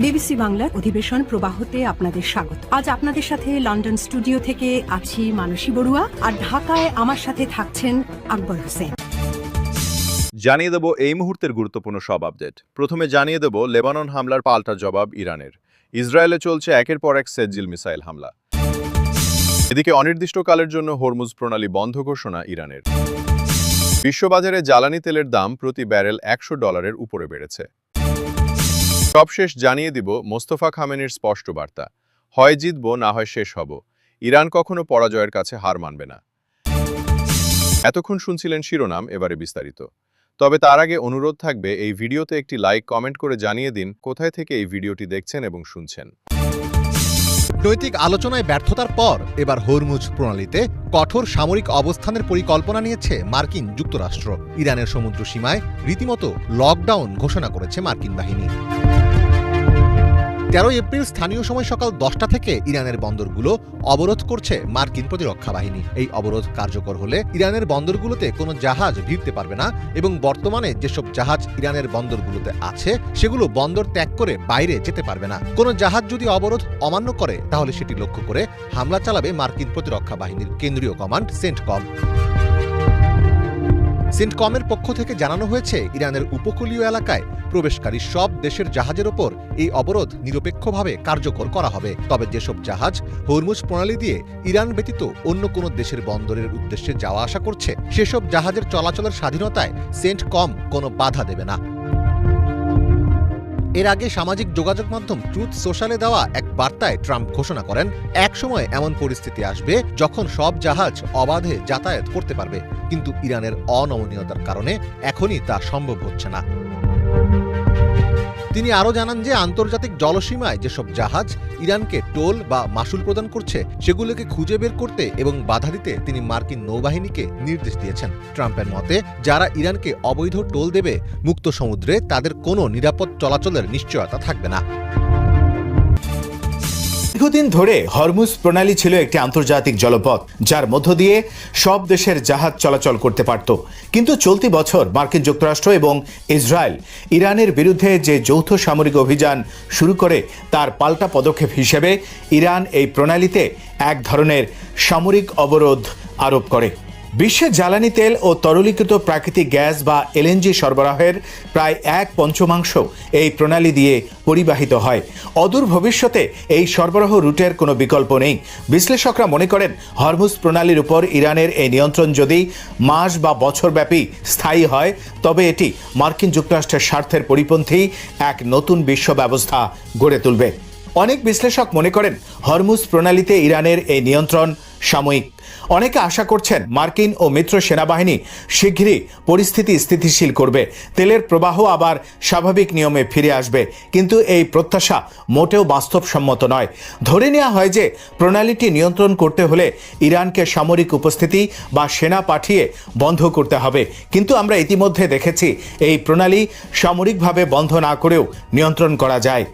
BBC বাংলার অধিবেশন প্রবাহতে আপনাদের স্বাগত। আজ আপনাদের সাথে লন্ডন স্টুডিও থেকে আছি মানসী বড়ুয়া, আর ঢাকায় আমার সাথে থাকছেন আকবর হোসেন। জানিয়ে দেব এই মুহূর্তের গুরুত্বপূর্ণ সব আপডেট। প্রথমে জানিয়ে দেব লেবানন হামলার পাল্টা জবাব ইরানের। ইসরায়েলে চলছে একের পর এক সেজ্জিল মিসাইল হামলা। এদিকে অনির্দিষ্টকালের জন্য হরমুজ প্রণালী বন্ধ ঘোষণা ইরানের। বিশ্ববাজারে জ্বালানি তেলের দাম প্রতি ব্যারেল $100 উপরে বেড়েছে। সবশেষ জানিয়ে দিব মোস্তফা খামেনির স্পষ্ট বার্তা, হয় জিতব না হয় শেষ হব। ইরান কখনো পরাজয়ের কাছে হার মানবে না। এতক্ষণ শুনছিলেন শিরোনাম, এবারে বিস্তারিত। তবে তার আগে অনুরোধ থাকবে এই ভিডিওতে একটি লাইক কমেন্ট করে জানিয়ে দিন কোথায় থেকে এই ভিডিওটি দেখছেন এবং শুনছেন। নৈতিক আলোচনায় ব্যর্থতার পর এবার হরমুজ প্রণালীতে কঠোর সামরিক অবস্থানের পরিকল্পনা নিয়েছে মার্কিন যুক্তরাষ্ট্র। ইরানের সমুদ্র সীমায় রীতিমতো লকডাউন ঘোষণা করেছে মার্কিন বাহিনী। 13 এপ্রিল স্থানীয় সময় সকাল 10টা থেকে ইরানের বন্দরগুলো অবরোধ করছে মার্কিন প্রতিরক্ষা বাহিনী। এই অবরোধ কার্যকর হলে ইরানের বন্দরগুলোতে কোনো জাহাজ ভিড়তে পারবে না এবং বর্তমানে যেসব জাহাজ ইরানের বন্দরগুলোতে আছে সেগুলো বন্দর ত্যাগ করে বাইরে যেতে পারবে না। কোনো জাহাজ যদি অবরোধ অমান্য করে তাহলে সেটি লক্ষ্য করে হামলা চালাবে মার্কিন প্রতিরক্ষা বাহিনীর কেন্দ্রীয় কমান্ড সেন্টকম। সেন্টকমের পক্ষ থেকে জানানো হয়েছে, ইরানের উপকূলীয় এলাকায় প্রবেশকারী সব দেশের জাহাজের ওপর এই অবরোধ নিরপেক্ষভাবে কার্যকর করা হবে। তবে যেসব জাহাজ হরমুজ প্রণালী দিয়ে ইরান ব্যতীত অন্য কোনো দেশের বন্দরের উদ্দেশ্যে যাওয়া আসা করছে সেসব জাহাজের চলাচলের স্বাধীনতায় সেন্টকম কোনো বাধা দেবে না। এর আগে সামাজিক যোগাযোগ মাধ্যম ট্রুথ সোশ্যালে দেওয়া এক বার্তায় ট্রাম্প ঘোষণা করেন, এক সময় এমন পরিস্থিতি আসবে যখন সব জাহাজ অবাধে যাতায়াত করতে পারবে, কিন্তু ইরানের অনমনীয়তার কারণে এখনই তা সম্ভব হচ্ছে না। তিনি আরও জানান যে আন্তর্জাতিক জলসীমায় যেসব জাহাজ ইরানকে টোল বা মাশুল প্রদান করছে সেগুলোকে খুঁজে বের করতে এবং বাধা দিতে তিনি মার্কিন নৌবাহিনীকে নির্দেশ দিয়েছেন। ট্রাম্পের মতে, যারা ইরানকে অবৈধ টোল দেবে মুক্ত সমুদ্রে তাদের কোনো নিরাপদ চলাচলের নিশ্চয়তা থাকবে না। দীর্ঘদিন ধরে হরমুজ প্রণালী ছিল একটি আন্তর্জাতিক জলপথ যার মধ্য দিয়ে সব দেশের জাহাজ চলাচল করতে পারত। কিন্তু চলতি বছর মার্কিন যুক্তরাষ্ট্র এবং ইসরায়েল ইরানের বিরুদ্ধে যে যৌথ সামরিক অভিযান শুরু করে তার পাল্টা পদক্ষেপ হিসেবে ইরান এই প্রণালীতে এক ধরনের সামরিক অবরোধ আরোপ করে। বিশ্বে জ্বালানি তেল ও তরলীকৃত প্রাকৃতিক গ্যাস বা এলএনজি সরবরাহের প্রায় 1/5 এই প্রণালী দিয়ে পরিবাহিত হয়। অদূর ভবিষ্যতে এই সরবরাহ রুটের কোনো বিকল্প নেই। বিশ্লেষকরা মনে করেন, হরমুজ প্রণালীর উপর ইরানের এই নিয়ন্ত্রণ যদি মাস বা বছরব্যাপী স্থায়ী হয় তবে এটি মার্কিন যুক্তরাষ্ট্রের স্বার্থের পরিপন্থী এক নতুন বিশ্ব ব্যবস্থা গড়ে তুলবে। অনেক বিশ্লেষক মনে করেন, হরমুজ প্রণালীতে ইরানের এই নিয়ন্ত্রণ সাময়িক। অনেকে আশা করছেন মার্কিন ও মিত্র সেনাবাহিনী শীঘ্রই পরিস্থিতি স্থিতিশীল করবে, তেলের প্রবাহ আবার স্বাভাবিক নিয়মে ফিরে আসবে। কিন্তু এই প্রত্যাশা মোটেও বাস্তবসম্মত নয়। ধরে নেওয়া হয় যে প্রণালীটি নিয়ন্ত্রণ করতে হলে ইরানকে সামরিক উপস্থিতি বা সেনা পাঠিয়ে বন্ধ করতে হবে। কিন্তু আমরা ইতিমধ্যে দেখেছি এই প্রণালী সামরিকভাবে বন্ধ না করেও নিয়ন্ত্রণ করা যায়।